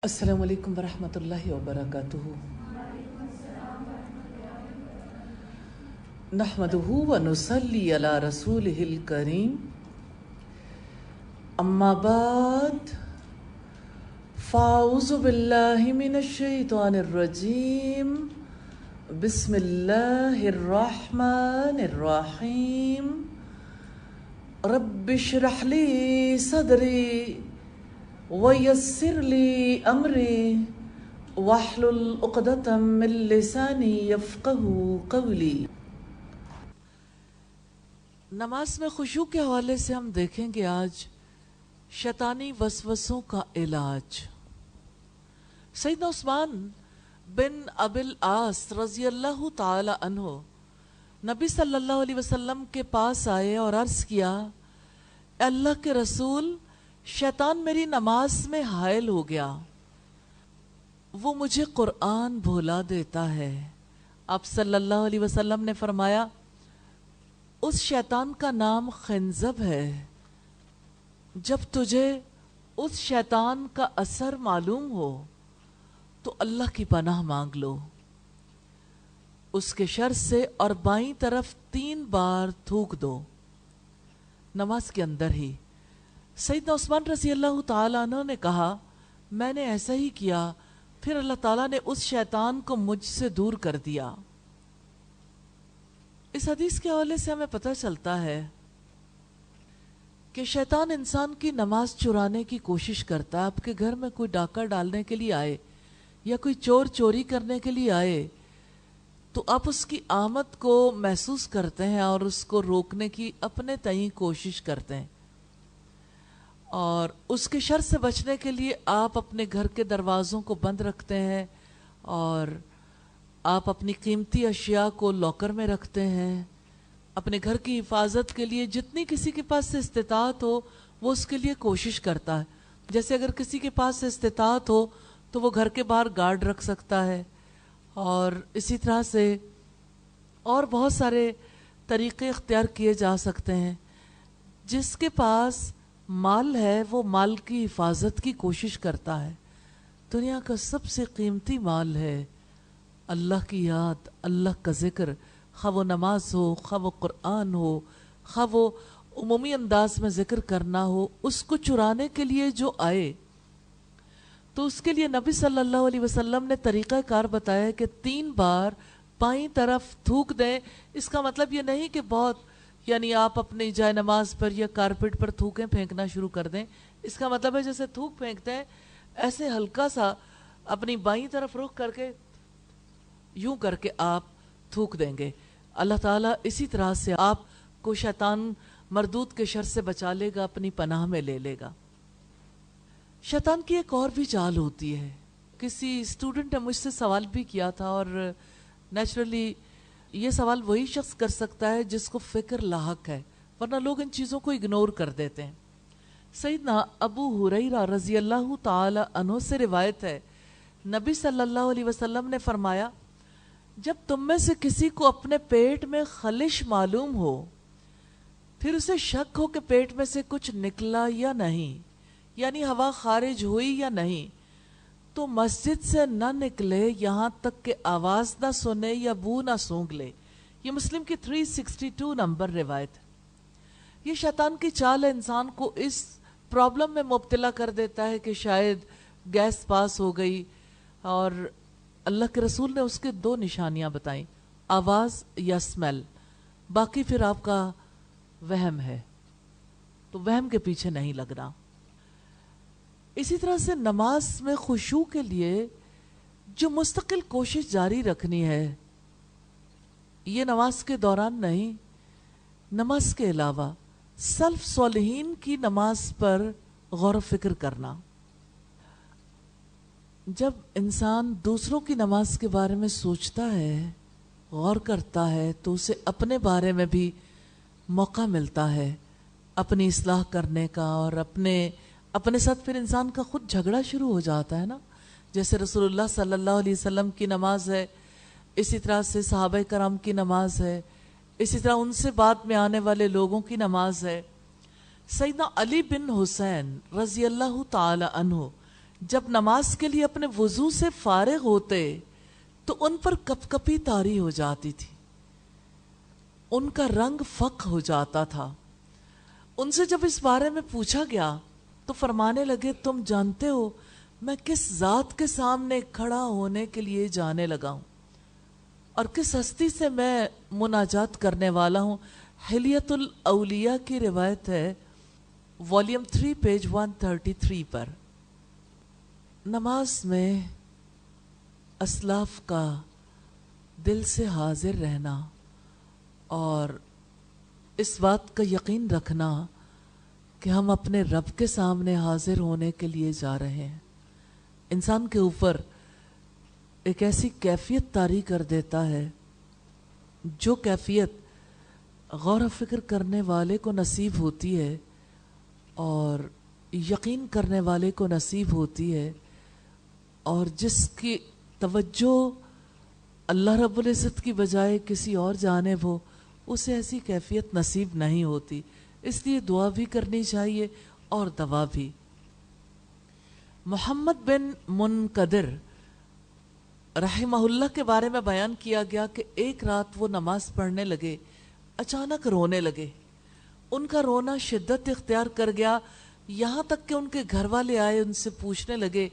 السلام علیکم ورحمۃ اللہ وبرکاتہ۔ نحمده ونصلی علی رسوله الکریم، اما بعد فاعوذ باللہ من الشیطان الرجیم، بسم اللہ الرحمن الرحیم۔ رب اشرح لی صدری وَيَسِّرْ لِي أَمْرِي وَاحْلُلْ عُقْدَةً مِّن لِّسَانِي يَفْقَهُوا قَوْلِي۔ نماز میں خشوع کے حوالے سے ہم دیکھیں گے آج شیطانی وسوسوں کا علاج۔ سیدنا عثمان بن ابی العاص رضی اللہ تعالی عنہ نبی صلی اللہ علیہ وسلم کے پاس آئے اور عرض کیا، اللہ کے رسول، شیطان میری نماز میں حائل ہو گیا، وہ مجھے قرآن بھولا دیتا ہے۔ آپ صلی اللہ علیہ وسلم نے فرمایا، اس شیطان کا نام خنزب ہے، جب تجھے اس شیطان کا اثر معلوم ہو تو اللہ کی پناہ مانگ لو، اس کے شر سے، اور بائیں طرف 3 بار تھوک دو، نماز کے اندر ہی۔ سیدنا عثمان رضی اللہ تعالیٰ عنہ نے کہا، میں نے ایسا ہی کیا، پھر اللہ تعالیٰ نے اس شیطان کو مجھ سے دور کر دیا۔ اس حدیث کے حوالے سے ہمیں پتہ چلتا ہے کہ شیطان انسان کی نماز چرانے کی کوشش کرتا ہے۔ آپ کے گھر میں کوئی ڈاکہ ڈالنے کے لیے آئے یا کوئی چور چوری کرنے کے لیے آئے تو آپ اس کی آمد کو محسوس کرتے ہیں اور اس کو روکنے کی اپنے تئیں کوشش کرتے ہیں، اور اس کے شر سے بچنے کے لیے آپ اپنے گھر کے دروازوں کو بند رکھتے ہیں، اور آپ اپنی قیمتی اشیاء کو لاکر میں رکھتے ہیں۔ اپنے گھر کی حفاظت کے لیے جتنی کسی کے پاس سے استطاعت ہو وہ اس کے لیے کوشش کرتا ہے۔ جیسے اگر کسی کے پاس سے استطاعت ہو تو وہ گھر کے باہر گارڈ رکھ سکتا ہے، اور اسی طرح سے اور بہت سارے طریقے اختیار کیے جا سکتے ہیں۔ جس کے پاس مال ہے وہ مال کی حفاظت کی کوشش کرتا ہے۔ دنیا کا سب سے قیمتی مال ہے اللہ کی یاد، اللہ کا ذکر، خواہ وہ نماز ہو، خواہ وہ قرآن ہو، خواہ وہ عمومی انداز میں ذکر کرنا ہو۔ اس کو چرانے کے لیے جو آئے تو اس کے لیے نبی صلی اللہ علیہ وسلم نے طریقہ کار بتایا کہ 3 بار بائیں طرف تھوک دیں۔ اس کا مطلب یہ نہیں کہ بہت یعنی آپ اپنی جائے نماز پر یا کارپیٹ پر تھوکیں پھینکنا شروع کر دیں۔ اس کا مطلب ہے جیسے تھوک پھینکتے ہیں ایسے ہلکا سا اپنی بائیں طرف رخ کر کے یوں کر کے آپ تھوک دیں گے۔ اللہ تعالیٰ اسی طرح سے آپ کو شیطان مردود کے شر سے بچا لے گا، اپنی پناہ میں لے لے گا۔ شیطان کی ایک اور بھی چال ہوتی ہے۔ کسی اسٹوڈنٹ نے مجھ سے سوال بھی کیا تھا، اور نیچرلی یہ سوال وہی شخص کر سکتا ہے جس کو فکر لاحق ہے، ورنہ لوگ ان چیزوں کو اگنور کر دیتے ہیں۔ سیدنا ابو ہریرہ رضی اللہ تعالی عنہ سے روایت ہے، نبی صلی اللہ علیہ وسلم نے فرمایا، جب تم میں سے کسی کو اپنے پیٹ میں خلش معلوم ہو، پھر اسے شک ہو کہ پیٹ میں سے کچھ نکلا یا نہیں، یعنی ہوا خارج ہوئی یا نہیں، تو مسجد سے نہ نکلے یہاں تک کہ آواز نہ سنے یا بو نہ سونگھ لے۔ یہ مسلم کی 362 نمبر روایت ہے۔ یہ شیطان کی چال انسان کو اس پرابلم میں مبتلا کر دیتا ہے کہ شاید گیس پاس ہو گئی، اور اللہ کے رسول نے اس کے 2 نشانیاں بتائیں، آواز یا اسمیل۔ باقی پھر آپ کا وہم ہے، تو وہم کے پیچھے نہیں لگنا۔ اسی طرح سے نماز میں خشوع کے لیے جو مستقل کوشش جاری رکھنی ہے، یہ نماز کے دوران نہیں، نماز کے علاوہ سلف صالحین کی نماز پر غور و فکر کرنا۔ جب انسان دوسروں کی نماز کے بارے میں سوچتا ہے، غور کرتا ہے، تو اسے اپنے بارے میں بھی موقع ملتا ہے اپنی اصلاح کرنے کا، اور اپنے ساتھ پھر انسان کا خود جھگڑا شروع ہو جاتا ہے نا۔ جیسے رسول اللہ صلی اللہ علیہ وسلم کی نماز ہے، اسی طرح سے صحابہ کرام کی نماز ہے، اسی طرح ان سے بعد میں آنے والے لوگوں کی نماز ہے۔ سیدنا علی بن حسین رضی اللہ تعالی عنہ جب نماز کے لیے اپنے وضو سے فارغ ہوتے تو ان پر کپ کپی طاری ہو جاتی تھی، ان کا رنگ فق ہو جاتا تھا۔ ان سے جب اس بارے میں پوچھا گیا تو فرمانے لگے تم جانتے ہو میں کس ذات کے سامنے کھڑا ہونے کے لیے جانے لگا ہوں اور کس ہستی سے میں مناجات کرنے والا ہوں۔ حلیت الاولیاء کی روایت ہے، والیوم 3 پیج 133 پر۔ نماز میں اسلاف کا دل سے حاضر رہنا اور اس بات کا یقین رکھنا کہ ہم اپنے رب کے سامنے حاضر ہونے کے لیے جا رہے ہیں، انسان کے اوپر ایک ایسی کیفیت طاری کر دیتا ہے جو کیفیت غور و فکر کرنے والے کو نصیب ہوتی ہے اور یقین کرنے والے کو نصیب ہوتی ہے، اور جس کی توجہ اللہ رب العزت کی بجائے کسی اور جانب ہو اسے ایسی کیفیت نصیب نہیں ہوتی۔ اس لیے دعا بھی کرنی چاہیے اور دوا بھی۔ محمد بن منقدر رحمہ اللہ کے بارے میں بیان کیا گیا کہ ایک رات وہ نماز پڑھنے لگے، اچانک رونے لگے۔ ان کا رونا شدت اختیار کر گیا، یہاں تک کہ ان کے گھر والے آئے ان سے پوچھنے لگے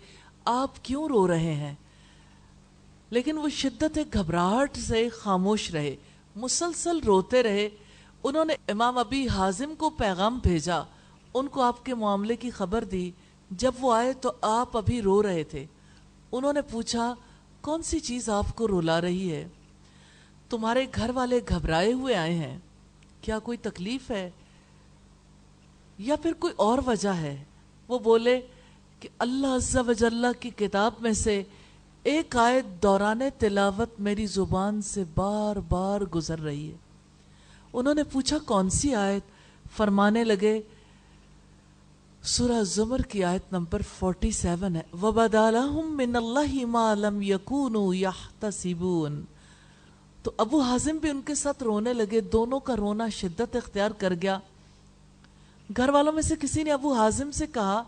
آپ کیوں رو رہے ہیں؟ لیکن وہ شدت گھبراہٹ سے خاموش رہے، مسلسل روتے رہے۔ انہوں نے امام ابی حازم کو پیغام بھیجا، ان کو آپ کے معاملے کی خبر دی۔ جب وہ آئے تو آپ ابھی رو رہے تھے۔ انہوں نے پوچھا کون سی چیز آپ کو رلا رہی ہے؟ تمہارے گھر والے گھبرائے ہوئے آئے ہیں، کیا کوئی تکلیف ہے یا پھر کوئی اور وجہ ہے؟ وہ بولے کہ اللہ عز و جل کی کتاب میں سے ایک آیت دوران تلاوت میری زبان سے بار بار گزر رہی ہے۔ انہوں نے پوچھا کون سی آیت؟ فرمانے لگے سورہ زمر کی آیت نمبر 47 ہے، وَبَدَا لَهُم مِّنَ اللَّهِ مَا لَمْ يَكُونُوا يَحْتَسِبُونَ۔ تو ابو حازم بھی ان کے ساتھ رونے لگے، دونوں کا رونا شدت اختیار کر گیا۔ گھر والوں میں سے کسی نے ابو حازم سے کہا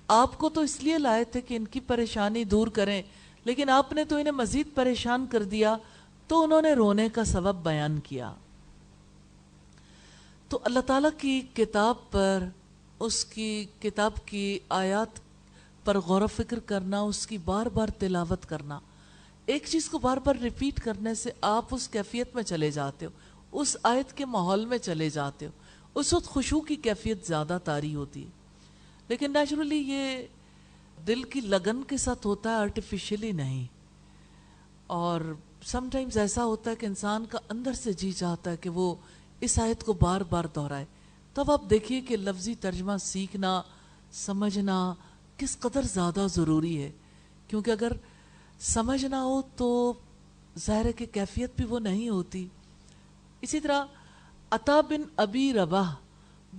آپ کو تو اس لیے لائے تھے کہ ان کی پریشانی دور کریں، لیکن آپ نے تو انہیں مزید پریشان کر دیا۔ تو انہوں نے رونے کا سبب بیان کیا۔ تو اللہ تعالیٰ کی کتاب پر، اس کی کتاب کی آیات پر غور و فکر کرنا، اس کی بار بار تلاوت کرنا، ایک چیز کو بار بار ریپیٹ کرنے سے آپ اس کیفیت میں چلے جاتے ہو، اس آیت کے ماحول میں چلے جاتے ہو، اس وقت خشوع کی کیفیت زیادہ طاری ہوتی ہے۔ لیکن نیچرلی یہ دل کی لگن کے ساتھ ہوتا ہے، آرٹیفیشلی نہیں۔ اور سم ٹائمز ایسا ہوتا ہے کہ انسان کا اندر سے جی چاہتا ہے کہ وہ اس آیت کو بار بار دہرائے۔ تب آپ دیکھیے کہ لفظی ترجمہ سیکھنا، سمجھنا کس قدر زیادہ ضروری ہے، کیونکہ اگر سمجھنا ہو تو ظاہر ہے کہ کیفیت بھی وہ نہیں ہوتی۔ اسی طرح عطا بن ابی رباح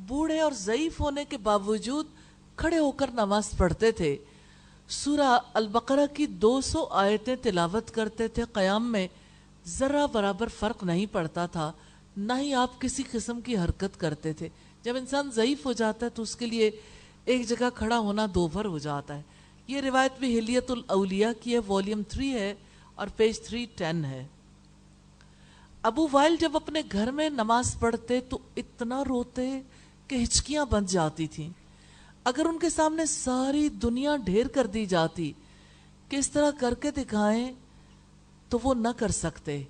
بوڑھے اور ضعیف ہونے کے باوجود کھڑے ہو کر نماز پڑھتے تھے، سورہ البقرہ کی 200 آیتیں تلاوت کرتے تھے، قیام میں ذرہ برابر فرق نہیں پڑتا تھا، نہ ہی آپ کسی قسم کی حرکت کرتے تھے۔ جب انسان ضعیف ہو جاتا ہے تو اس کے لیے ایک جگہ کھڑا ہونا دوبھر ہو جاتا ہے۔ یہ روایت بھی حلیت الاولیاء کی ہے، والیوم 3 ہے اور پیج 310 ہے۔ ابو وائل جب اپنے گھر میں نماز پڑھتے تو اتنا روتے کہ ہچکیاں بن جاتی تھیں۔ اگر ان کے سامنے ساری دنیا ڈھیر کر دی جاتی کہ اس طرح کر کے دکھائیں تو وہ نہ کر سکتے۔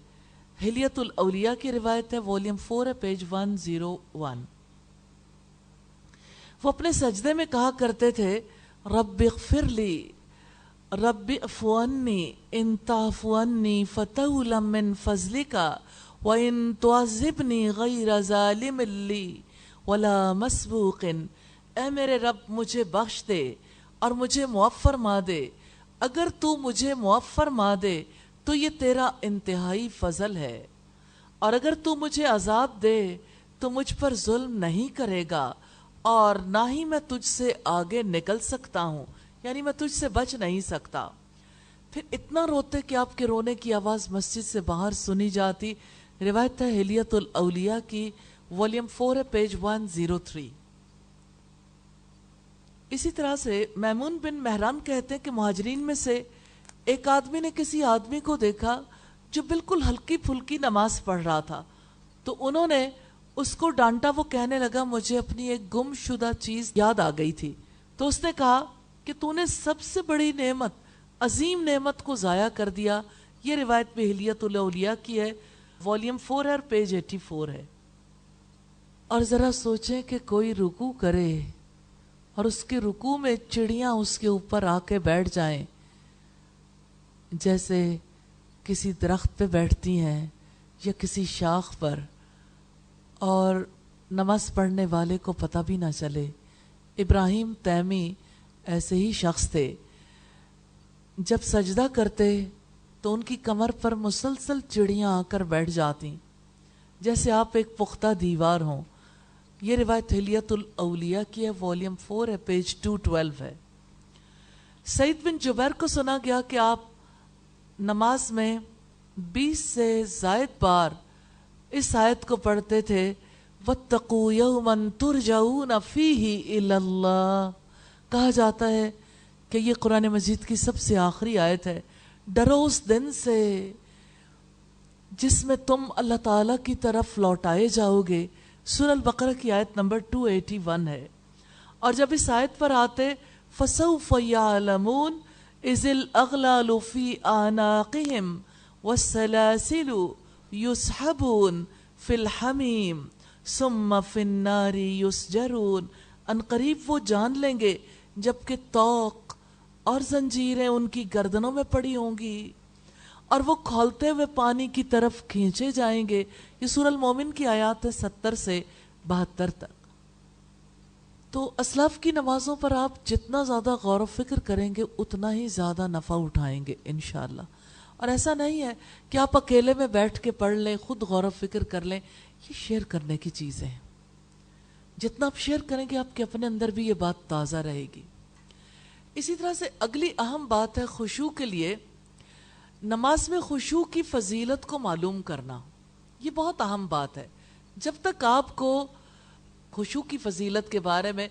حلیت الاولیاء کی روایت ہے، والیوم 4 ہے، پیج 101۔ وہ اپنے سجدے میں کہا کرتے تھے رب اغفر لی، رب اعفو عنی، ان تعفو عنی فتولا من فضلک وان تعذبنی غیر ظالم لی ولا مسبوق۔ اے میرے رب مجھے بخش دے اور مجھے معاف فرما دے، اگر تو مجھے معاف فرما دے تو یہ تیرا انتہائی فضل ہے، اور اگر تو مجھے عذاب دے تو مجھ پر ظلم نہیں کرے گا، اور نہ ہی میں تجھ سے آگے نکل سکتا ہوں، یعنی میں تجھ سے بچ نہیں سکتا۔ پھر اتنا روتے کہ آپ کے رونے کی آواز مسجد سے باہر سنی جاتی۔ روایت ہے حلیت الاولیاء کی، والیوم 4 ہے، پیج 103۔ اسی طرح سے میمون بن مہران کہتے ہیں کہ مہاجرین میں سے ایک آدمی نے کسی آدمی کو دیکھا جو بالکل ہلکی پھلکی نماز پڑھ رہا تھا، تو انہوں نے اس کو ڈانٹا. وہ کہنے لگا مجھے اپنی ایک گم شدہ چیز یاد آ گئی تھی. تو اس نے کہا کہ تو نے سب سے بڑی نعمت، عظیم نعمت کو ضائع کر دیا. یہ روایت میں حلیت الاولیاء کی ہے، والیوم 4 ہے اور پیج 84 ہے. اور ذرا سوچیں کہ کوئی رکوع کرے اور اس کے رکوع میں چڑیاں اس کے اوپر آ کے بیٹھ جائیں، جیسے کسی درخت پہ بیٹھتی ہیں یا کسی شاخ پر، اور نماز پڑھنے والے کو پتہ بھی نہ چلے. ابراہیم تیمی ایسے ہی شخص تھے. جب سجدہ کرتے تو ان کی کمر پر مسلسل چڑیاں آ کر بیٹھ جاتی، جیسے آپ ایک پختہ دیوار ہوں. یہ روایت حلیت الاولیاء کی ہے، والیوم 4 ہے، پیج 212 ہے. سعید بن جبیر کو سنا گیا کہ آپ نماز میں 20 سے زائد بار اس آیت کو پڑھتے تھے، وَاتَّقُوا يَوْمًا تُرْجَعُونَ فِيهِ إِلَى اللَّهِ. کہا جاتا ہے کہ یہ قرآن مجید کی سب سے آخری آیت ہے. ڈرو اس دن سے جس میں تم اللہ تعالیٰ کی طرف لوٹائے جاؤ گے. سورہ البقرہ کی آیت نمبر 281 ہے. اور جب اس آیت پر آتے فَسَوْفَ يَعْلَمُونَ إِذِ الْأَغْلَالُ فِي أَعْنَاقِهِمْ وَالسَّلَاسِلُ يُسْحَبُونَ فِي الْحَمِيمِ ثُمَّ فِي النَّارِ يُسْجَرُونَ. ان قریب وہ جان لیں گے جبکہ طوق اور زنجیریں ان کی گردنوں میں پڑی ہوں گی اور وہ کھولتے ہوئے پانی کی طرف کھینچے جائیں گے. یہ سورہ المومن کی آیات ہے 70 سے 72 تک. تو اسلاف کی نمازوں پر آپ جتنا زیادہ غور و فکر کریں گے اتنا ہی زیادہ نفع اٹھائیں گے انشاءاللہ. اور ایسا نہیں ہے کہ آپ اکیلے میں بیٹھ کے پڑھ لیں، خود غور و فکر کر لیں. یہ شیئر کرنے کی چیزیں ہیں. جتنا آپ شیئر کریں گے آپ کے اپنے اندر بھی یہ بات تازہ رہے گی. اسی طرح سے اگلی اہم بات ہے خشوع کے لیے نماز میں خشوع کی فضیلت کو معلوم کرنا. یہ بہت اہم بات ہے. جب تک آپ کو خشوع کی فضیلت کے بارے میں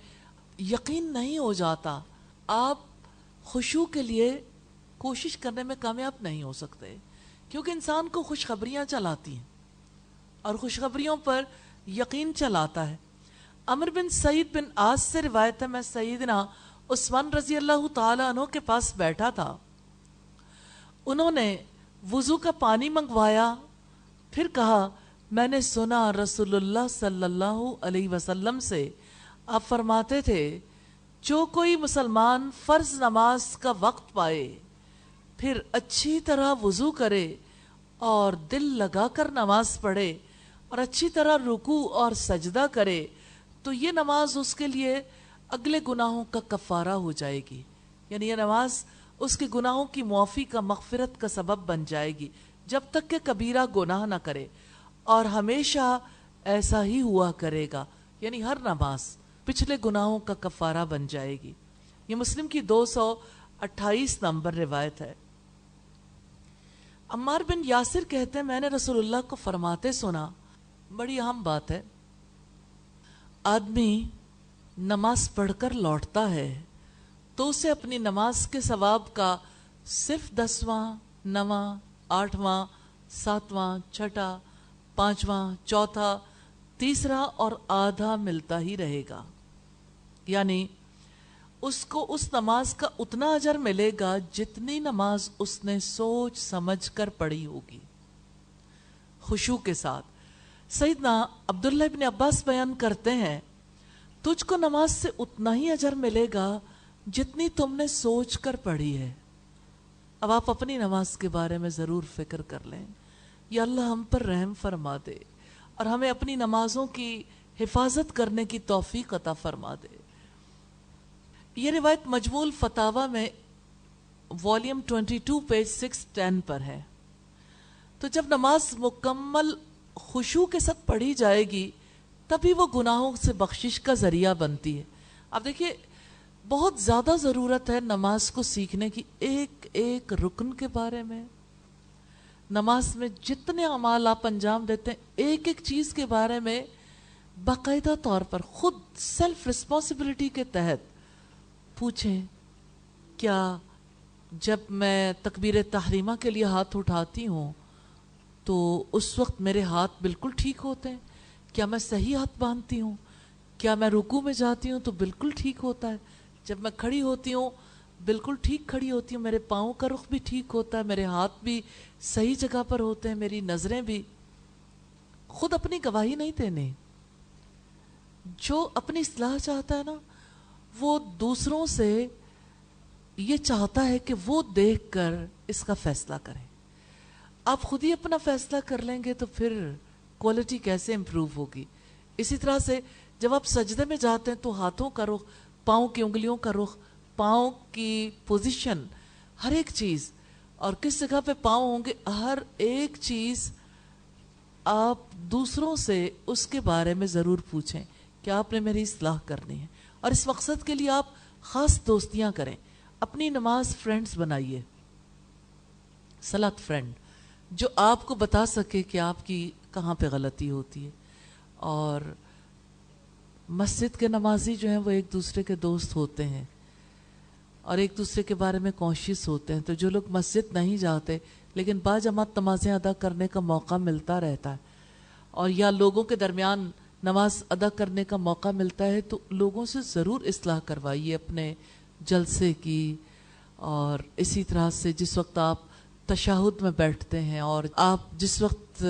یقین نہیں ہو جاتا، آپ خشوع کے لیے کوشش کرنے میں کامیاب نہیں ہو سکتے. کیونکہ انسان کو خوشخبریاں چلاتی ہیں اور خوشخبریوں پر یقین چلاتا ہے. عمر بن سعید بن عاص سے روایت ہے، میں سیدنا عثمان رضی اللہ تعالیٰ عنہ کے پاس بیٹھا تھا. انہوں نے وضو کا پانی منگوایا، پھر کہا میں نے سنا رسول اللہ صلی اللہ علیہ وسلم سے آپ فرماتے تھے جو کوئی مسلمان فرض نماز کا وقت پائے پھر اچھی طرح وضو کرے اور دل لگا کر نماز پڑھے اور اچھی طرح رکوع اور سجدہ کرے تو یہ نماز اس کے لیے اگلے گناہوں کا کفارہ ہو جائے گی. یعنی یہ نماز اس کے گناہوں کی معافی کا، مغفرت کا سبب بن جائے گی جب تک کہ کبیرہ گناہ نہ کرے، اور ہمیشہ ایسا ہی ہوا کرے گا. یعنی ہر نماز پچھلے گناہوں کا کفارہ بن جائے گی. یہ مسلم کی 228 نمبر روایت ہے. عمار بن یاسر کہتے ہیں میں نے رسول اللہ کو فرماتے سنا، بڑی اہم بات ہے، آدمی نماز پڑھ کر لوٹتا ہے تو اسے اپنی نماز کے ثواب کا صرف 10واں، 9واں، 8واں، 7واں، 6واں، 5واں، 4تھا، 3را اور آدھا ملتا ہی رہے گا. یعنی اس کو اس نماز کا اتنا اجر ملے گا جتنی نماز اس نے سوچ سمجھ کر پڑھی ہوگی خشوع کے ساتھ. سیدنا عبداللہ ابن عباس بیان کرتے ہیں تجھ کو نماز سے اتنا ہی اجر ملے گا جتنی تم نے سوچ کر پڑھی ہے. اب آپ اپنی نماز کے بارے میں ضرور فکر کر لیں. یا اللہ ہم پر رحم فرما دے اور ہمیں اپنی نمازوں کی حفاظت کرنے کی توفیق عطا فرما دے. یہ روایت مجموع الفتاوی میں والیوم 22 پیج 610 پر ہے. تو جب نماز مکمل خشوع کے ساتھ پڑھی جائے گی تبھی وہ گناہوں سے بخشش کا ذریعہ بنتی ہے. اب دیکھیے بہت زیادہ ضرورت ہے نماز کو سیکھنے کی، ایک ایک رکن کے بارے میں. نماز میں جتنے اعمال آپ انجام دیتے ہیں ایک ایک چیز کے بارے میں باقاعدہ طور پر خود سیلف رسپانسبلٹی کے تحت پوچھیں کیا جب میں تکبیر تحریمہ کے لیے ہاتھ اٹھاتی ہوں تو اس وقت میرے ہاتھ بالکل ٹھیک ہوتے ہیں؟ کیا میں صحیح ہاتھ باندھتی ہوں؟ کیا میں رکوع میں جاتی ہوں تو بالکل ٹھیک ہوتا ہے؟ جب میں کھڑی ہوتی ہوں بالکل ٹھیک کھڑی ہوتی ہوں، میرے پاؤں کا رخ بھی ٹھیک ہوتا ہے، میرے ہاتھ بھی صحیح جگہ پر ہوتے ہیں، میری نظریں بھی؟ خود اپنی گواہی نہیں دینے. جو اپنی اصلاح چاہتا ہے نا وہ دوسروں سے یہ چاہتا ہے کہ وہ دیکھ کر اس کا فیصلہ کریں. آپ خود ہی اپنا فیصلہ کر لیں گے تو پھر کوالٹی کیسے امپروو ہوگی؟ اسی طرح سے جب آپ سجدے میں جاتے ہیں تو ہاتھوں کا رخ، پاؤں کی انگلیوں کا رخ، پاؤں کی پوزیشن، ہر ایک چیز، اور کس جگہ پہ پاؤں ہوں گے، ہر ایک چیز آپ دوسروں سے اس کے بارے میں ضرور پوچھیں کہ آپ نے میری اصلاح کرنی ہے. اور اس مقصد کے لیے آپ خاص دوستیاں کریں. اپنی نماز فرینڈز بنائیے، صلاۃ فرینڈ، جو آپ کو بتا سکے کہ آپ کی کہاں پہ غلطی ہوتی ہے. اور مسجد کے نمازی جو ہیں وہ ایک دوسرے کے دوست ہوتے ہیں اور ایک دوسرے کے بارے میں کانشیس ہوتے ہیں. تو جو لوگ مسجد نہیں جاتے لیکن باجماعت نمازیں ادا کرنے کا موقع ملتا رہتا ہے، اور یا لوگوں کے درمیان نماز ادا کرنے کا موقع ملتا ہے، تو لوگوں سے ضرور اصلاح کروائیے اپنے جلسے کی. اور اسی طرح سے جس وقت آپ تشہد میں بیٹھتے ہیں اور آپ جس وقت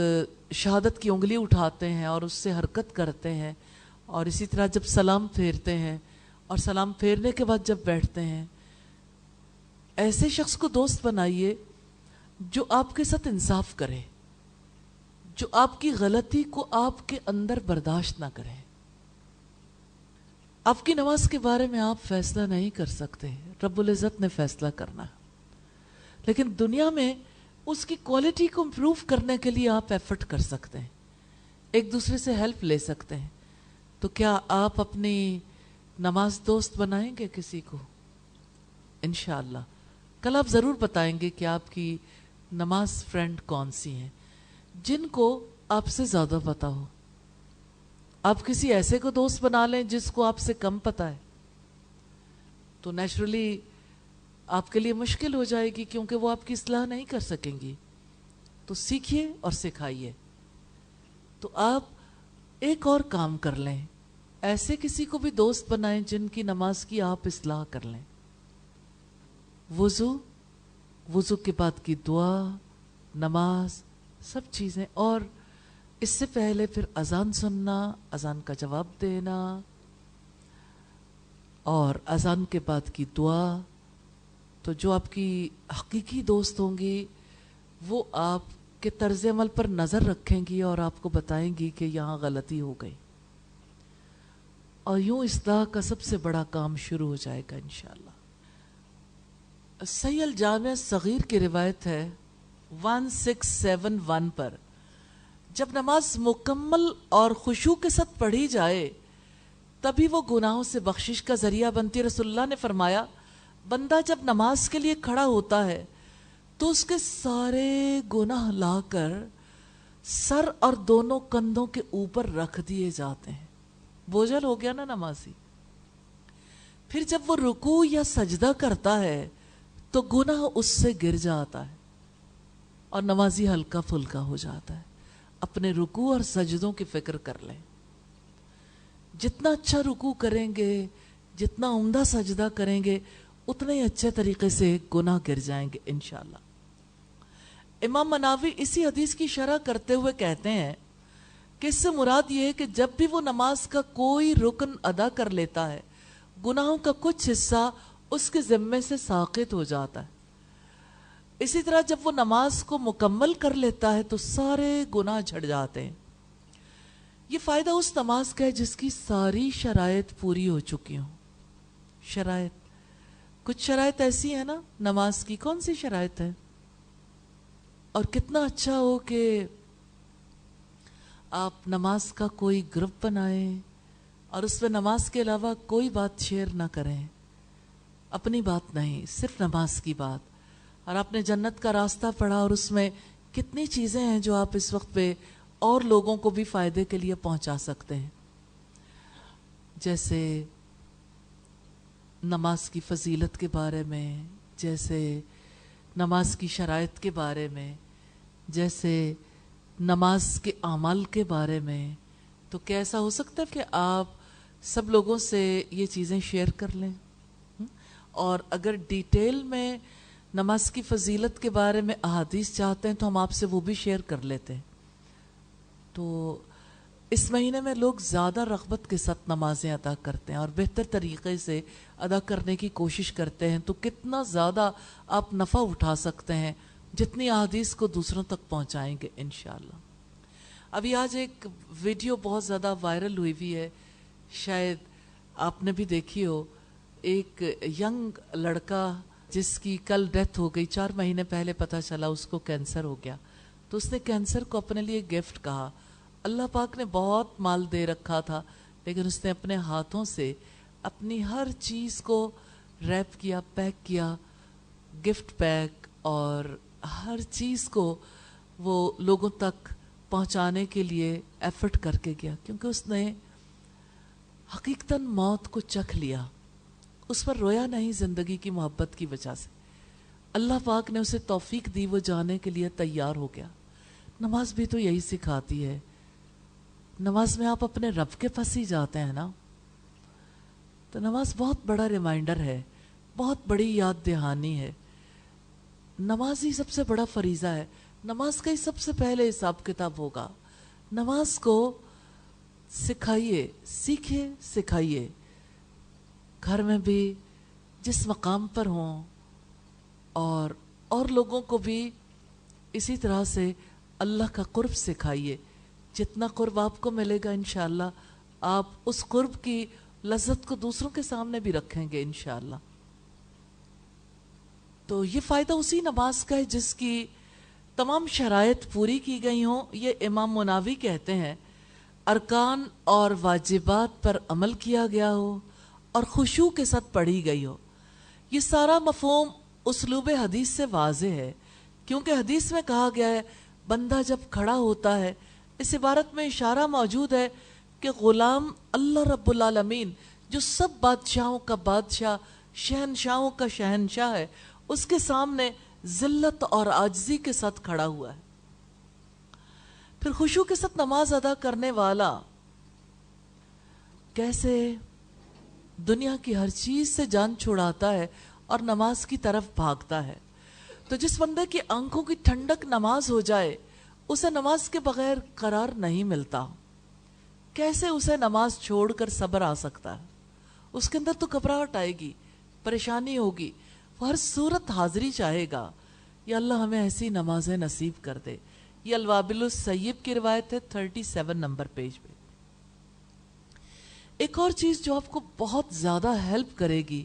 شہادت کی انگلی اٹھاتے ہیں اور اس سے حرکت کرتے ہیں، اور اسی طرح جب سلام پھیرتے ہیں اور سلام پھیرنے کے بعد جب بیٹھتے ہیں، ایسے شخص کو دوست بنائیے جو آپ کے ساتھ انصاف کرے، جو آپ کی غلطی کو آپ کے اندر برداشت نہ کرے. آپ کی نماز کے بارے میں آپ فیصلہ نہیں کر سکتے، رب العزت نے فیصلہ کرنا ہے. لیکن دنیا میں اس کی کوالٹی کو امپروو کرنے کے لیے آپ ایفرٹ کر سکتے ہیں، ایک دوسرے سے ہیلپ لے سکتے ہیں. تو کیا آپ اپنی نماز دوست بنائیں گے کسی کو؟ انشاءاللہ کل آپ ضرور بتائیں گے کہ آپ کی نماز فرینڈ کون سی ہیں جن کو آپ سے زیادہ پتہ ہو. آپ کسی ایسے کو دوست بنا لیں جس کو آپ سے کم پتہ ہے تو نیچرلی آپ کے لیے مشکل ہو جائے گی، کیونکہ وہ آپ کی اصلاح نہیں کر سکیں گی. تو سیکھیے اور سکھائیے. تو آپ ایک اور کام کر لیں، ایسے کسی کو بھی دوست بنائیں جن کی نماز کی آپ اصلاح کر لیں. وضو کے بعد کی دعا، نماز، سب چیزیں، اور اس سے پہلے پھر اذان سننا، اذان کا جواب دینا، اور اذان کے بعد کی دعا. تو جو آپ کی حقیقی دوست ہوں گی وہ آپ کے طرز عمل پر نظر رکھیں گی اور آپ کو بتائیں گی کہ یہاں غلطی ہو گئی، اور یوں اصلاح کا سب سے بڑا کام شروع ہو جائے گا انشاءاللہ. صحیح الجامع صغیر کی روایت ہے 1671 پر، جب نماز مکمل اور خشوع کے ساتھ پڑھی جائے تبھی وہ گناہوں سے بخشش کا ذریعہ بنتی. رسول اللہ نے فرمایا بندہ جب نماز کے لیے کھڑا ہوتا ہے تو اس کے سارے گناہ لا کر سر اور دونوں کندھوں کے اوپر رکھ دیے جاتے ہیں. بوجھل ہو گیا نا نمازی. پھر جب وہ رکوع یا سجدہ کرتا ہے تو گناہ اس سے گر جاتا ہے اور نمازی ہلکا پھلکا ہو جاتا ہے. اپنے رکوع اور سجدوں کی فکر کر لیں. جتنا اچھا رکوع کریں گے، جتنا عمدہ سجدہ کریں گے، اتنے ہی اچھے طریقے سے گناہ گر جائیں گے انشاءاللہ. امام مناوی اسی حدیث کی شرح کرتے ہوئے کہتے ہیں کہ اس سے مراد یہ ہے کہ جب بھی وہ نماز کا کوئی رکن ادا کر لیتا ہے گناہوں کا کچھ حصہ اس کے ذمے سے ساقط ہو جاتا ہے. اسی طرح جب وہ نماز کو مکمل کر لیتا ہے تو سارے گناہ جھڑ جاتے ہیں. یہ فائدہ اس نماز کا ہے جس کی ساری شرائط پوری ہو چکی ہوں. شرائط، کچھ شرائط ایسی ہیں نا نماز کی، کون سی شرائط ہے؟ اور کتنا اچھا ہو کہ آپ نماز کا کوئی گروپ بنائیں اور اس میں نماز کے علاوہ کوئی بات شیئر نہ کریں، اپنی بات نہیں، صرف نماز کی بات. اور آپ نے جنت کا راستہ پڑھا اور اس میں کتنی چیزیں ہیں جو آپ اس وقت پہ اور لوگوں کو بھی فائدے کے لیے پہنچا سکتے ہیں. جیسے نماز کی فضیلت کے بارے میں، جیسے نماز کی شرائط کے بارے میں، جیسے نماز کے اعمال کے بارے میں، تو کیا ایسا ہو سکتا ہے کہ آپ سب لوگوں سے یہ چیزیں شیئر کر لیں؟ اور اگر ڈیٹیل میں نماز کی فضیلت کے بارے میں احادیث چاہتے ہیں تو ہم آپ سے وہ بھی شیئر کر لیتے ہیں۔ تو اس مہینے میں لوگ زیادہ رغبت کے ساتھ نمازیں ادا کرتے ہیں اور بہتر طریقے سے ادا کرنے کی کوشش کرتے ہیں، تو کتنا زیادہ آپ نفع اٹھا سکتے ہیں جتنی احادیث کو دوسروں تک پہنچائیں گے انشاءاللہ۔ ابھی آج ایک ویڈیو بہت زیادہ وائرل ہوئی ہے، شاید آپ نے بھی دیکھی ہو، ایک ینگ لڑکا جس کی کل ڈیتھ ہو گئی، 4 مہینے پہلے پتہ چلا اس کو کینسر ہو گیا، تو اس نے کینسر کو اپنے لیے گفٹ کہا۔ اللہ پاک نے بہت مال دے رکھا تھا، لیکن اس نے اپنے ہاتھوں سے اپنی ہر چیز کو ریپ کیا، پیک کیا، گفٹ پیک، اور ہر چیز کو وہ لوگوں تک پہنچانے کے لیے ایفرٹ کر کے گیا، کیونکہ اس نے حقیقتاً موت کو چکھ لیا، اس پر رویا نہیں زندگی کی محبت کی وجہ سے۔ اللہ پاک نے اسے توفیق دی، وہ جانے کے لیے تیار ہو گیا۔ نماز بھی تو یہی سکھاتی ہے، نماز میں آپ اپنے رب کے پاس ہی جاتے ہیں نا۔ تو نماز بہت بڑا ریمائنڈر ہے، بہت بڑی یاد دہانی ہے۔ نماز ہی سب سے بڑا فریضہ ہے، نماز کا ہی سب سے پہلے حساب کتاب ہوگا۔ نماز کو سکھائیے، سیکھیے، سکھائیے، گھر میں بھی جس مقام پر ہوں، اور لوگوں کو بھی اسی طرح سے اللہ کا قرب سکھائیے۔ جتنا قرب آپ کو ملے گا انشاءاللہ آپ اس قرب کی لذت کو دوسروں کے سامنے بھی رکھیں گے انشاءاللہ۔ تو یہ فائدہ اسی نماز کا ہے جس کی تمام شرائط پوری کی گئی ہوں۔ یہ امام مناوی کہتے ہیں، ارکان اور واجبات پر عمل کیا گیا ہو اور خشوع کے ساتھ پڑھی گئی ہو۔ یہ سارا مفہوم اسلوب حدیث سے واضح ہے، کیونکہ حدیث میں کہا گیا ہے بندہ جب کھڑا ہوتا ہے، اس عبارت میں اشارہ موجود ہے کہ غلام اللہ رب العالمین جو سب بادشاہوں کا بادشاہ، شہنشاہوں کا شہنشاہ ہے، اس کے سامنے ذلت اور عاجزی کے ساتھ کھڑا ہوا ہے۔ پھر خشوع کے ساتھ نماز ادا کرنے والا کیسے دنیا کی ہر چیز سے جان چھڑاتا ہے اور نماز کی طرف بھاگتا ہے۔ تو جس بندے کی آنکھوں کی ٹھنڈک نماز ہو جائے، اسے نماز کے بغیر قرار نہیں ملتا۔ کیسے اسے نماز چھوڑ کر صبر آ سکتا ہے؟ اس کے اندر تو گھبراہٹ آئے گی، پریشانی ہوگی، وہ ہر صورت حاضری چاہے گا۔ یا اللہ ہمیں ایسی نمازیں نصیب کر دے۔ یہ الوابل السیب کی روایت ہے، 37 نمبر پیج پہ۔ ایک اور چیز جو آپ کو بہت زیادہ ہیلپ کرے گی،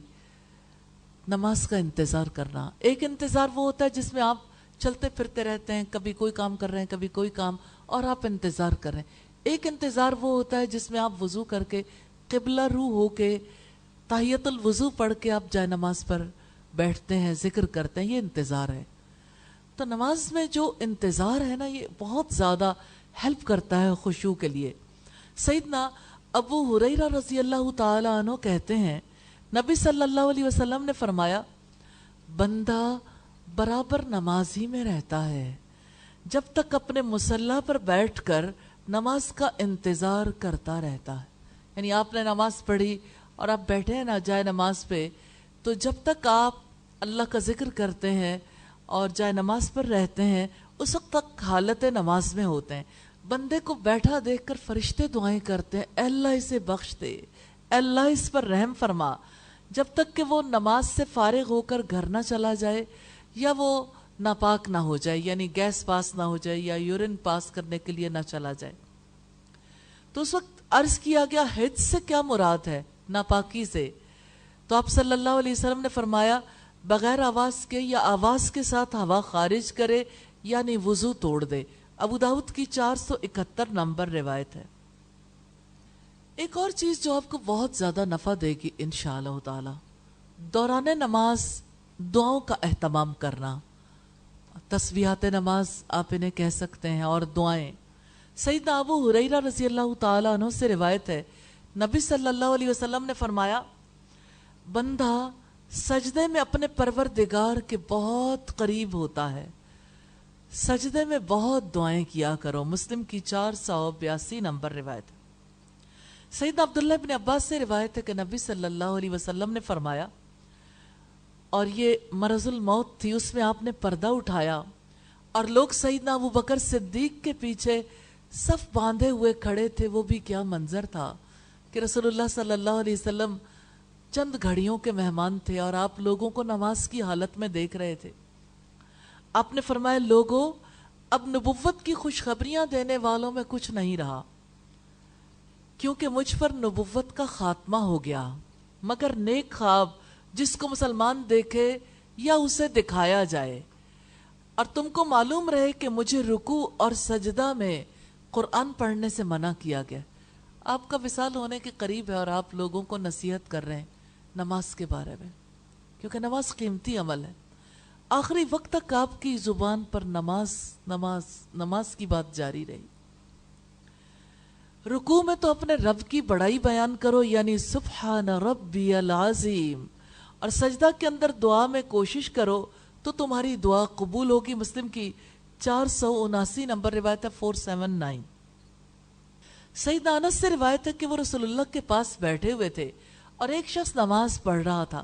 نماز کا انتظار کرنا۔ ایک انتظار وہ ہوتا ہے جس میں آپ چلتے پھرتے رہتے ہیں، کبھی کوئی کام کر رہے ہیں، کبھی کوئی کام، اور آپ انتظار کر رہے ہیں۔ ایک انتظار وہ ہوتا ہے جس میں آپ وضو کر کے قبلہ رو ہو کے تحیۃ الوضو پڑھ کے آپ جائے نماز پر بیٹھتے ہیں، ذکر کرتے ہیں، یہ انتظار ہے۔ تو نماز میں جو انتظار ہے نا، یہ بہت زیادہ ہیلپ کرتا ہے خشوع کے لیے۔ سیدنا ابو ہریرہ رضی اللہ تعالی عنہ کہتے ہیں، نبی صلی اللہ علیہ وسلم نے فرمایا، بندہ برابر نماز ہی میں رہتا ہے جب تک اپنے مصلی پر بیٹھ کر نماز کا انتظار کرتا رہتا ہے۔ یعنی آپ نے نماز پڑھی اور آپ بیٹھے ہیں نا جائے نماز پہ، تو جب تک آپ اللہ کا ذکر کرتے ہیں اور جائے نماز پر رہتے ہیں، اس وقت تک حالت نماز میں ہوتے ہیں۔ بندے کو بیٹھا دیکھ کر فرشتے دعائیں کرتے ہیں، اے اللہ اسے بخش دے، اے اللہ اس پر رحم فرما، جب تک کہ وہ نماز سے فارغ ہو کر گھر نہ چلا جائے یا وہ ناپاک نہ ہو جائے، یعنی گیس پاس نہ ہو جائے یا یورین پاس کرنے کے لیے نہ چلا جائے۔ تو اس وقت عرض کیا گیا حج سے کیا مراد ہے؟ ناپاکی سے۔ تو آپ صلی اللہ علیہ وسلم نے فرمایا، بغیر آواز کے یا آواز کے ساتھ ہوا خارج کرے، یعنی وضو توڑ دے۔ ابو داؤد کی 471 نمبر روایت ہے۔ ایک اور چیز جو آپ کو بہت زیادہ نفع دے گی انشاءاللہ تعالی، دوران نماز دعاؤں کا اہتمام کرنا۔ تسبیحات نماز آپ انہیں کہہ سکتے ہیں، اور دعائیں۔ سیدنا ابو ہریرہ رضی اللہ تعالی عنہ سے روایت ہے، نبی صلی اللہ علیہ وسلم نے فرمایا، بندہ سجدے میں اپنے پروردگار کے بہت قریب ہوتا ہے. سجدے میں بہت دعائیں کیا کرو. مسلم کی 482 نمبر روایت. سیدنا عبداللہ بن عباس سے روایت ہے کہ نبی صلی اللہ علیہ وسلم نے فرمایا, اور یہ مرض الموت تھی, اس میں آپ نے پردہ اٹھایا اور لوگ سیدنا ابو بکر صدیق کے پیچھے صف باندھے ہوئے کھڑے تھے. وہ بھی کیا منظر تھا کہ رسول اللہ صلی اللہ علیہ وسلم چند گھڑیوں کے مہمان تھے اور آپ لوگوں کو نماز کی حالت میں دیکھ رہے تھے. آپ نے فرمایا, لوگوں اب نبوت کی خوشخبریاں دینے والوں میں کچھ نہیں رہا, کیونکہ مجھ پر نبوت کا خاتمہ ہو گیا, مگر نیک خواب جس کو مسلمان دیکھے یا اسے دکھایا جائے. اور تم کو معلوم رہے کہ مجھے رکوع اور سجدہ میں قرآن پڑھنے سے منع کیا گیا. آپ کا وصال ہونے کے قریب ہے اور آپ لوگوں کو نصیحت کر رہے ہیں نماز کے بارے میں, کیونکہ نماز قیمتی عمل ہے. آخری وقت تک آپ کی زبان پر نماز نماز نماز کی بات جاری رہی. رکوع میں تو اپنے رب کی بڑائی بیان کرو, یعنی سبحان ربی العظیم, اور سجدہ کے اندر دعا میں کوشش کرو تو تمہاری دعا قبول ہوگی. مسلم کی 479 نمبر روایت ہے 479. سیدنا انس سے روایت ہے کہ وہ رسول اللہ کے پاس بیٹھے ہوئے تھے اور ایک شخص نماز پڑھ رہا تھا.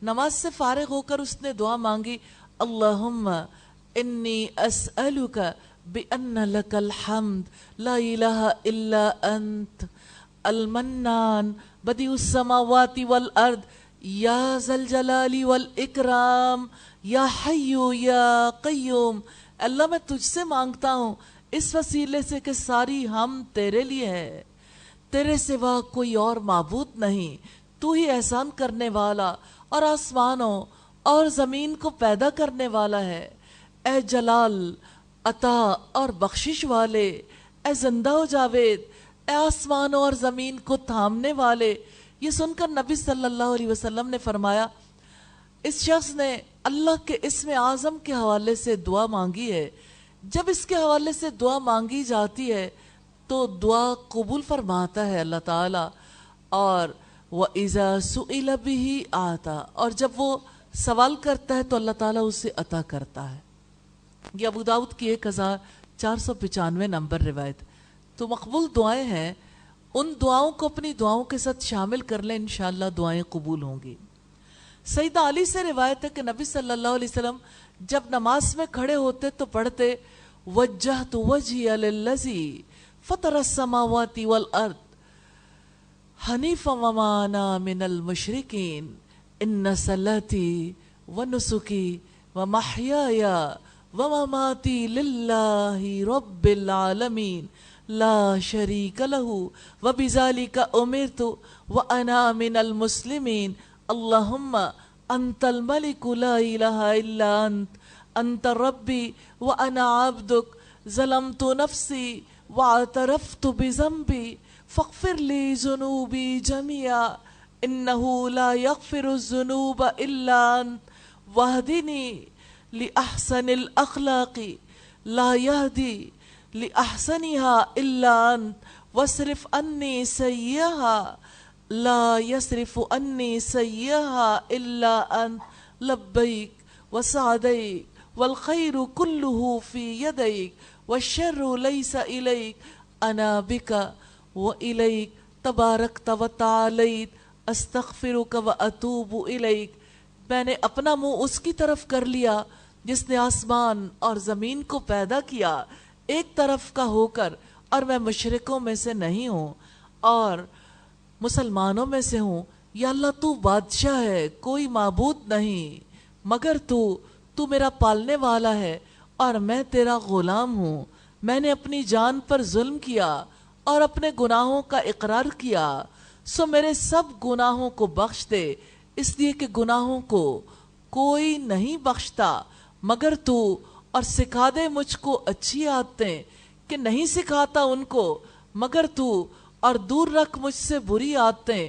نماز سے فارغ ہو کر اس نے دعا مانگی, اللہم انی اسألک بأن لک الحمد لا الہ الا انت المنان بدیع السماوات والارض یا ذا الجلال والاکرام یا حی یا قیوم. اللہ میں تجھ سے مانگتا ہوں اس وسیلے سے کہ ساری ہم تیرے لیے ہے, تیرے سوا کوئی اور معبود نہیں, تو ہی احسان کرنے والا اور آسمانوں اور زمین کو پیدا کرنے والا ہے. اے جلال, عطا اور بخشش والے, اے زندہ و جاوید, اے آسمانوں اور زمین کو تھامنے والے. یہ سن کر نبی صلی اللہ علیہ وسلم نے فرمایا, اس شخص نے اللہ کے اسم اعظم کے حوالے سے دعا مانگی ہے. جب اس کے حوالے سے دعا مانگی جاتی ہے تو دعا قبول فرماتا ہے اللہ تعالیٰ, اور وَإِذَا سُئِلَ بِهِ آتا, اور جب وہ سوال کرتا ہے تو اللہ تعالیٰ اسے عطا کرتا ہے. یہ ابو داؤد کی 1495 نمبر روایت. تو مقبول دعائیں ہیں, ان دعاؤں کو اپنی دعاؤں کے ساتھ شامل کر لیں, انشاءاللہ دعائیں قبول ہوں گی. سیدہ علی سے روایت ہے کہ نبی صلی اللہ علیہ وسلم جب نماز میں کھڑے ہوتے تو پڑھتے, وجہت وجہی للذی فطر السماوات والارض حنیفا وما انا من المشرکین ان صلاتی ونسکی ومحیای ومماتی للہ رب العالمین لا شریک لہ وبذالک امرت وانا من المسلمین. اللہم انت الملک لا الہ الا انت ربی وانا عبدک ظلمت نفسی واعترفت بذنبی فاغفر لی ذنوبی جميعا انہ لا یغفر الذنوب الا انت واہدنی لأحسن الاخلاق لا یہدی لأحسنها الا انت واصرف عنی سیئها لا يصرف عني سيئها إلا أنت لبيك وسعديك والخير كله في يديك والشر ليس إليك أنا بك وإليك تباركت وتعاليت أستغفرك وأتوب إليك. میں نے اپنا منہ اس کی طرف کر لیا جس نے آسمان اور زمین کو پیدا کیا ایک طرف کا ہو کر, اور میں مشرکوں میں سے نہیں ہوں اور مسلمانوں میں سے ہوں. یا اللہ تو بادشاہ ہے, کوئی معبود نہیں مگر تو میرا پالنے والا ہے اور میں تیرا غلام ہوں. میں نے اپنی جان پر ظلم کیا اور اپنے گناہوں کا اقرار کیا, سو میرے سب گناہوں کو بخش دے, اس لیے کہ گناہوں کو کوئی نہیں بخشتا مگر تو, اور سکھا دے مجھ کو اچھی عادتیں کہ نہیں سکھاتا ان کو مگر تو, اور دور رکھ مجھ سے بری عادتیں,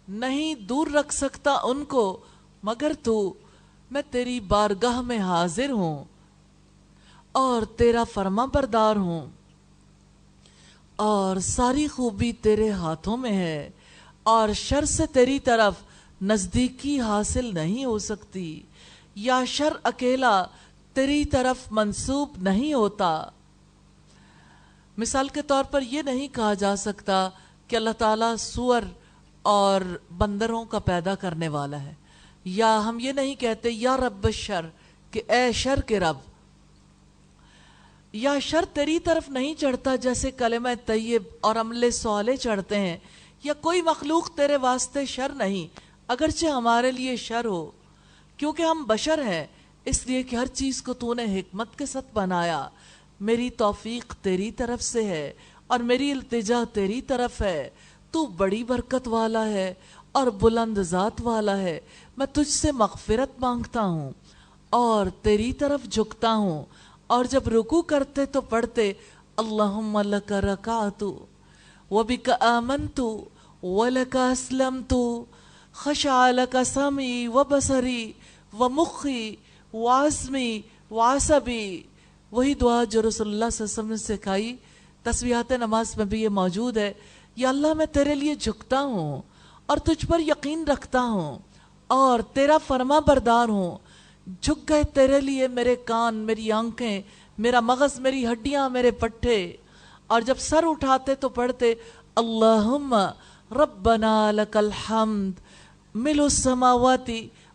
نہیں دور رکھ سکتا ان کو مگر تو. میں تیری بارگاہ میں حاضر ہوں اور تیرا فرما بردار ہوں, اور ساری خوبی تیرے ہاتھوں میں ہے, اور شر سے تیری طرف نزدیکی حاصل نہیں ہو سکتی، یا شر اکیلا تیری طرف منسوب نہیں ہوتا۔ مثال کے طور پر یہ نہیں کہا جا سکتا کہ اللہ تعالیٰ سور اور بندروں کا پیدا کرنے والا ہے، یا ہم یہ نہیں کہتے یا رب الشر کہ اے شر کے رب، یا شر تیری طرف نہیں چڑھتا جیسے کلمہ طیب اور عمل صالح چڑھتے ہیں، یا کوئی مخلوق تیرے واسطے شر نہیں اگرچہ ہمارے لیے شر ہو، کیونکہ ہم بشر ہیں، اس لیے کہ ہر چیز کو تو نے حکمت کے ساتھ بنایا۔ میری توفیق تیری طرف سے ہے اور میری التجا تیری طرف ہے، تو بڑی برکت والا ہے اور بلند ذات والا ہے، میں تجھ سے مغفرت مانگتا ہوں اور تیری طرف جھکتا ہوں۔ اور جب رکوع کرتے تو پڑھتے اللہم لک رکعت وبک آمنت ولک اسلمت خشع لک سمعی وبصری ومخی وعظمی وعصبی۔ وہی دعا جو رسول اللہ صلی اللہ علیہ وسلم نے سکھائی، تسبیحات نماز میں بھی یہ موجود ہے۔ یا اللہ میں تیرے لیے جھکتا ہوں اور تجھ پر یقین رکھتا ہوں اور تیرا فرما بردار ہوں، جھک گئے تیرے لیے میرے کان، میری آنکھیں، میرا مغز، میری ہڈیاں، میرے پٹھے۔ اور جب سر اٹھاتے تو پڑھتے اللہم ربنا لک الحمد ملء السماوات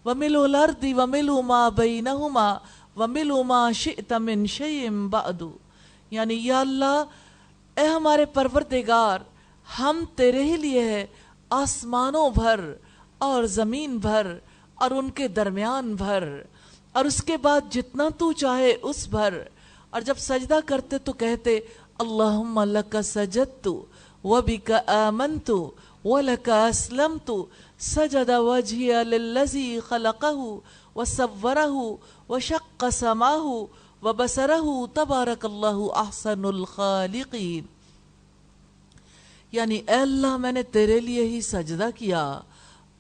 وملء الارض وملء ما بینہما وملء ما شئت من شیء بعد، یعنی یا اللہ اے ہمارے پروردگار، ہم تیرے ہی لیے ہے، آسمانوں بھر اور زمین بھر اور ان کے درمیان بھر، اور اس کے بعد جتنا تو چاہے اس بھر۔ اور جب سجدہ کرتے تو کہتے اللہم لک سجدت وبک آمنت ولک اسلمت سجد وجہی للذی خلقہ وصورہ وشق سمعہ وبصرہ تبارک اللہ احسن الخالقین۔ یعنی اے اللہ میں نے تیرے لیے ہی سجدہ کیا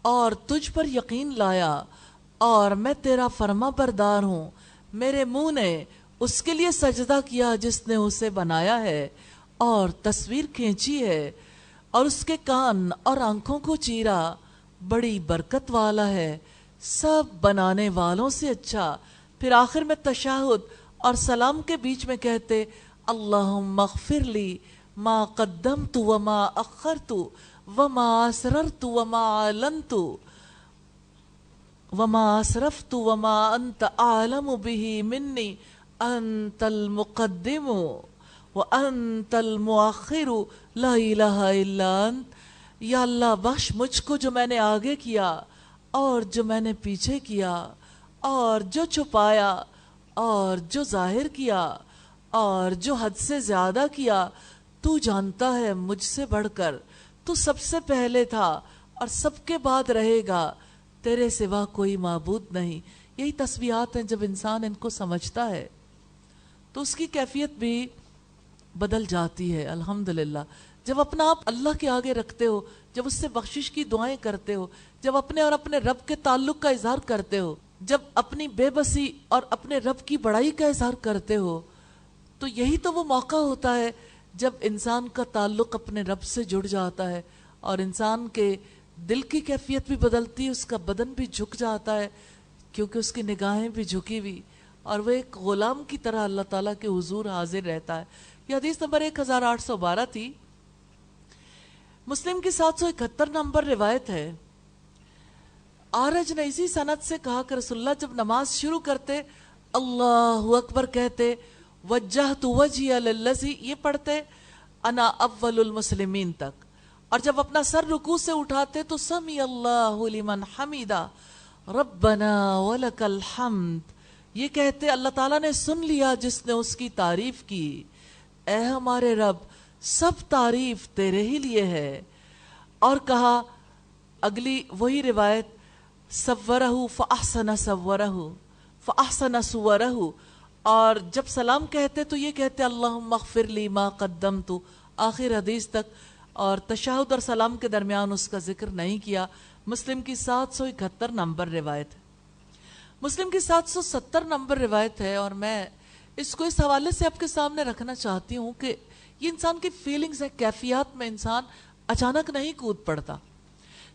اور تجھ پر یقین لایا اور میں تیرا فرما بردار ہوں، میرے منہ نے اس کے لیے سجدہ کیا جس نے اسے بنایا ہے اور تصویر کھینچی ہے، اور اس کے کان اور آنکھوں کو چیرا، بڑی برکت والا ہے، سب بنانے والوں سے اچھا۔ پھر آخر میں تشہد اور سلام کے بیچ میں کہتے اللہم اغفر لی ما قدمت وما اخرت وما اسررت وما اعلنت وما اسرفت وما انت اعلم به منی انت المقدم وانت المؤخر لا الہ الا انت۔ یا اللہ بخش مجھ کو جو میں نے آگے کیا اور جو میں نے پیچھے کیا اور جو چھپایا اور جو ظاہر کیا اور جو حد سے زیادہ کیا، تو جانتا ہے مجھ سے بڑھ کر، تو سب سے پہلے تھا اور سب کے بعد رہے گا، تیرے سوا کوئی معبود نہیں۔ یہی تسبیحات ہیں، جب انسان ان کو سمجھتا ہے تو اس کی کیفیت بھی بدل جاتی ہے۔ الحمدللہ جب اپنا آپ اللہ کے آگے رکھتے ہو، جب اس سے بخشش کی دعائیں کرتے ہو، جب اپنے اور اپنے رب کے تعلق کا اظہار کرتے ہو، جب اپنی بے بسی اور اپنے رب کی بڑائی کا اظہار کرتے ہو، تو یہی تو وہ موقع ہوتا ہے جب انسان کا تعلق اپنے رب سے جڑ جاتا ہے اور انسان کے دل کی کیفیت بھی بدلتی ہے، اس کا بدن بھی جھک جاتا ہے کیونکہ اس کی نگاہیں بھی جھکی ہوئی، اور وہ ایک غلام کی طرح اللہ تعالیٰ کے حضور حاضر رہتا ہے۔ یہ حدیث نمبر 1812 تھی، مسلم کی 771 نمبر روایت ہے۔ آرج نے اسی سند سے کہا کہ رسول اللہ جب نماز شروع کرتے اللہ اکبر کہتے، وجہت وجہی للذی، یہ پڑھتے انا اول المسلمین تک، اور جب اپنا سر رکوع سے اٹھاتے تو سمی اللہ لمن حمیدہ ربنا ولک الحمد، یہ کہتے اللہ تعالیٰ نے سن لیا جس نے اس کی تعریف کی، اے ہمارے رب سب تعریف تیرے ہی لیے ہے۔ اور کہا اگلی وہی روایت صورہ فاحسن صورہ فاحسن صورہ، اور جب سلام کہتے تو یہ کہتے اللہم اغفر لی ما قدمت، آخر حدیث تک، اور تشہد اور سلام کے درمیان اس کا ذکر نہیں کیا۔ مسلم کی 771 نمبر روایت ہے۔ مسلم کی 770 نمبر روایت ہے، اور میں اس کو اس حوالے سے آپ کے سامنے رکھنا چاہتی ہوں کہ یہ انسان کی فیلنگز ہے، کیفیات میں انسان اچانک نہیں کود پڑتا۔